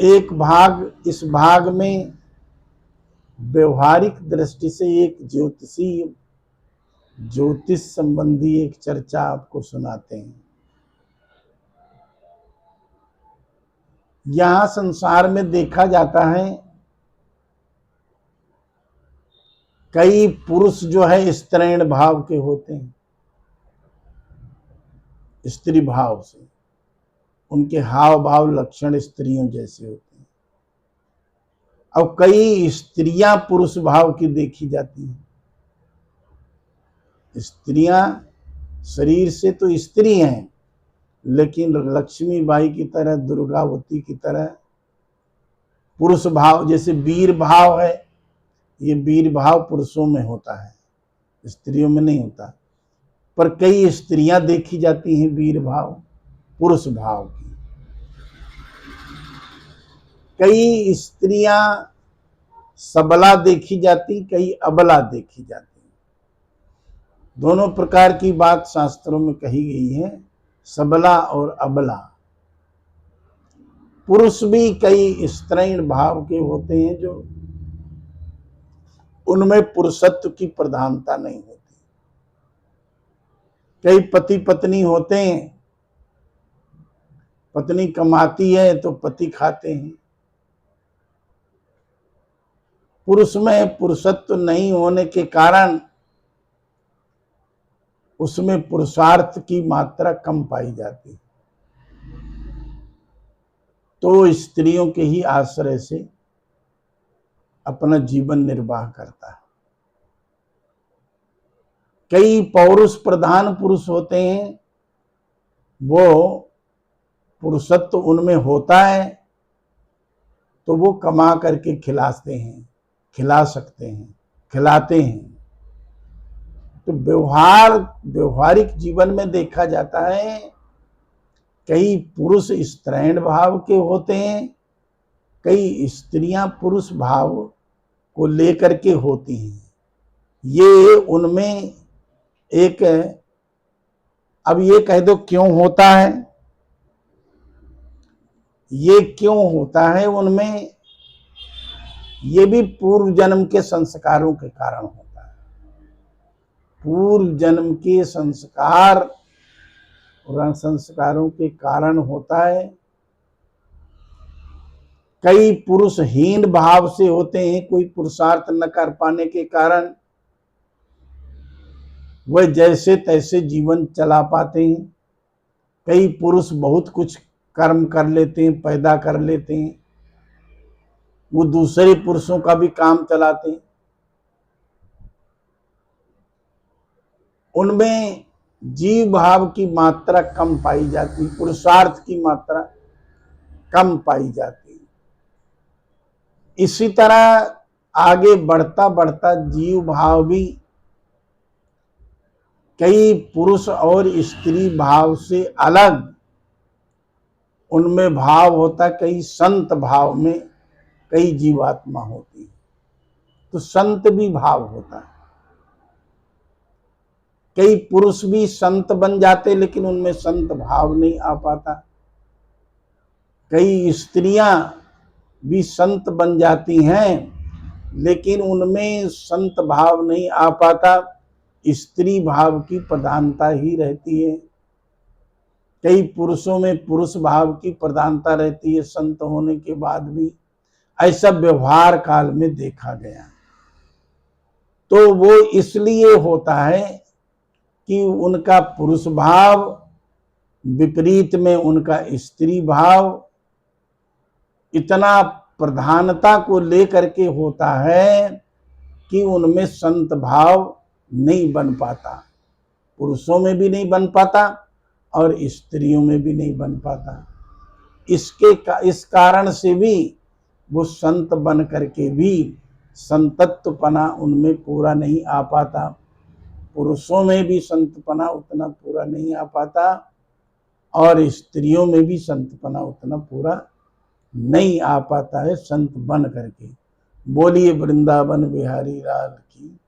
एक भाग, इस भाग में व्यवहारिक दृष्टि से एक ज्योतिष संबंधी एक चर्चा आपको सुनाते हैं। यहां संसार में देखा जाता है कई पुरुष जो है स्त्रैण भाव के होते हैं, स्त्री भाव से, उनके हाव भाव लक्षण स्त्रियों जैसे होते हैं। अब कई स्त्रियां पुरुष भाव की देखी जाती हैं। स्त्रियां शरीर से तो स्त्री हैं, लेकिन लक्ष्मीबाई की तरह, दुर्गावती की तरह पुरुष भाव, जैसे वीर भाव है, ये वीर भाव पुरुषों में होता है, स्त्रियों में नहीं होता। पर कई स्त्रियां देखी जाती हैं वीर भाव, पुरुष भाव की। कई स्त्रियां सबला देखी जाती, कई अबला देखी जाती। दोनों प्रकार की बात शास्त्रों में कही गई है, सबला और अबला। पुरुष भी कई स्त्रैण भाव के होते हैं जो उनमें पुरुषत्व की प्रधानता नहीं होती। कई पति पत्नी होते हैं, पत्नी कमाती है तो पति खाते हैं। पुरुष में पुरुषत्व नहीं होने के कारण उसमें पुरुषार्थ की मात्रा कम पाई जाती है, तो स्त्रियों के ही आश्रय से अपना जीवन निर्वाह करता है। कई पौरुष प्रधान पुरुष होते हैं, वो पुरुषत्व उनमें होता है तो वो कमा करके खिलाते हैं, खिला सकते हैं, खिलाते हैं। तो व्यवहारिक जीवन में देखा जाता है कई पुरुष स्त्रैण भाव के होते हैं, कई स्त्रियां पुरुष भाव को लेकर के होती हैं। ये उनमें एक, अब ये कह दो क्यों होता है, ये क्यों होता है उनमें, ये भी पूर्व जन्म के संस्कारों के कारण होता है। पूर्व जन्म के संस्कारों के कारण होता है। कई पुरुष हीन भाव से होते हैं, कोई पुरुषार्थ न कर पाने के कारण वह जैसे तैसे जीवन चला पाते हैं। कई पुरुष बहुत कुछ कर्म कर लेते हैं, पैदा कर लेते हैं, वो दूसरे पुरुषों का भी काम चलाते हैं। उनमें जीव भाव की मात्रा कम पाई जाती, पुरुषार्थ की मात्रा कम पाई जाती। इसी तरह आगे बढ़ता बढ़ता जीव भाव भी कई पुरुष और स्त्री भाव से अलग उनमें भाव होता, कई संत भाव में कई जीवात्मा होती है, तो संत भी भाव होता है। कई पुरुष भी संत बन जाते, लेकिन उनमें संत भाव नहीं आ पाता। कई स्त्रियां भी संत बन जाती हैं, लेकिन उनमें संत भाव नहीं आ पाता, स्त्री भाव की प्रधानता ही रहती है। कई पुरुषों में पुरुष भाव की प्रधानता रहती है संत होने के बाद भी, ऐसा व्यवहार काल में देखा गया। तो वो इसलिए होता है कि उनका पुरुष भाव विपरीत में उनका स्त्री भाव इतना प्रधानता को लेकर के होता है कि उनमें संत भाव नहीं बन पाता, पुरुषों में भी नहीं बन पाता और स्त्रियों में भी नहीं बन पाता। इस कारण से भी वो संत बन करके भी संतत्वपना उनमें पूरा नहीं आ पाता, पुरुषों में भी संतपना उतना पूरा नहीं आ पाता और स्त्रियों में भी संतपना उतना पूरा नहीं आ पाता है संत बन करके। बोलिए वृंदावन बिहारी लाल की।